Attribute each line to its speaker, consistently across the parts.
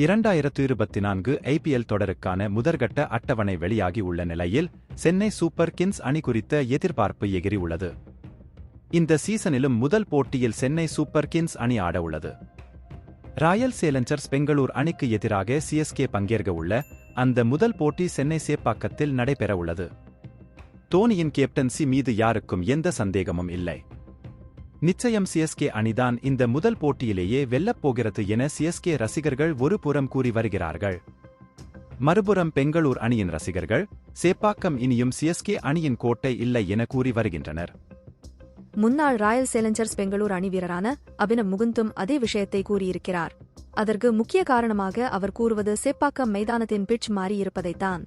Speaker 1: 2024 IPL தொடருக்கான முதற்கட்ட அட்டவணை வெளியாகி உள்ள நிலையில் சென்னை சூப்பர் கிங்ஸ் அணி குறித்த எதிர்பார்ப்பு எகிரி உள்ளது. இந்த சீசனிலும் முதல் போட்டியில் சென்னை சூப்பர் கிங்ஸ் அணி ஆட உள்ளது. ராயல் சேலஞ்சர்ஸ் பெங்களூர் அணிக்கு எதிராக சிஎஸ்கே பங்கேற்க உள்ள அந்த முதல் போட்டி சென்னை சேப்பாக்கத்தில் நடைபெற உள்ளது. தோனியின் கேப்டன்சி மீது யாருக்கும் எந்த சந்தேகமும் இல்லை. நிச்சயம் சிஎஸ்கே அணிதான் இந்த முதல் போட்டியிலேயே வெல்லப் போகிறது என சிஎஸ்கே ரசிகர்கள் ஒரு புறம் கூறி வருகிறார்கள். மறுபுறம் பெங்களூர் அணியின் ரசிகர்கள் சேப்பாக்கம் இனியும் சிஎஸ்கே அணியின் கோட்டை இல்லை என கூறி வருகின்றனர்.
Speaker 2: முன்னாள் ராயல் சேலஞ்சர்ஸ் பெங்களூர் அணி வீரரான அபினவ் முகுந்தும் அதே விஷயத்தை கூறியிருக்கிறார். அதற்கு முக்கிய காரணமாக அவர் கூறுவது சேப்பாக்கம் மைதானத்தின் பிட்ச் மாறியிருப்பதைத்தான்.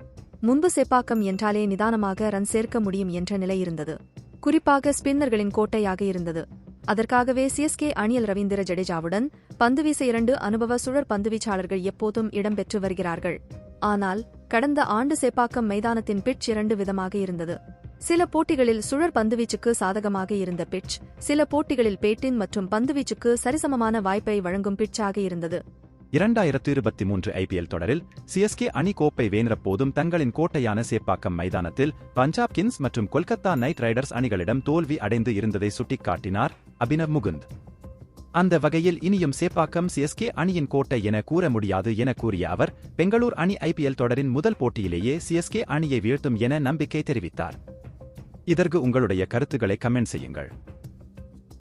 Speaker 2: முன்பு சேப்பாக்கம் என்றாலே நிதானமாக ரன் சேர்க்க முடியும் என்ற நிலை இருந்தது. குறிப்பாக ஸ்பின்னர்களின் கோட்டையாக இருந்தது. அதற்காகவே சிஎஸ்கே அணியில் ரவீந்திர ஜடேஜாவுடன் பந்துவீச 2 அனுபவ சுழற் பந்துவீச்சாளர்கள் எப்போதும் இடம்பெற்று வருகிறார்கள். ஆனால் கடந்த ஆண்டு சேப்பாக்கம் மைதானத்தின் பிட்ச் 2 விதமாக இருந்தது. சில போட்டிகளில் சுழற் பந்துவீச்சுக்கு சாதகமாக இருந்த பிட்ச், சில போட்டிகளில் பேட்டின் மற்றும் பந்துவீச்சுக்கு சரிசமமான வாய்ப்பை வழங்கும் பிட்சாக இருந்தது.
Speaker 1: 2023 ஐபிஎல் தொடரில் சிஎஸ்கே அணி கோப்பை வென்றபோதும் தங்களின் கோட்டையான சேப்பாக்கம் மைதானத்தில் பஞ்சாப் கிங்ஸ் மற்றும் கொல்கத்தா நைட் ரைடர்ஸ் அணிகளிடம் தோல்வி அடைந்து இருந்ததை சுட்டிக்காட்டினார் அபினவ் முகுந்த். அந்த வகையில் இனியும் சேப்பாக்கம் சிஎஸ்கே அணியின் கோட்டை என கூற முடியாது என கூறிய அவர், பெங்களூர் அணி ஐபிஎல் தொடரின் முதல் போட்டியிலேயே சிஎஸ்கே அணியை வீழ்த்தும் என நம்பிக்கை தெரிவித்தார். இதற்கு உங்களுடைய கருத்துக்களை கமெண்ட் செய்யுங்கள்.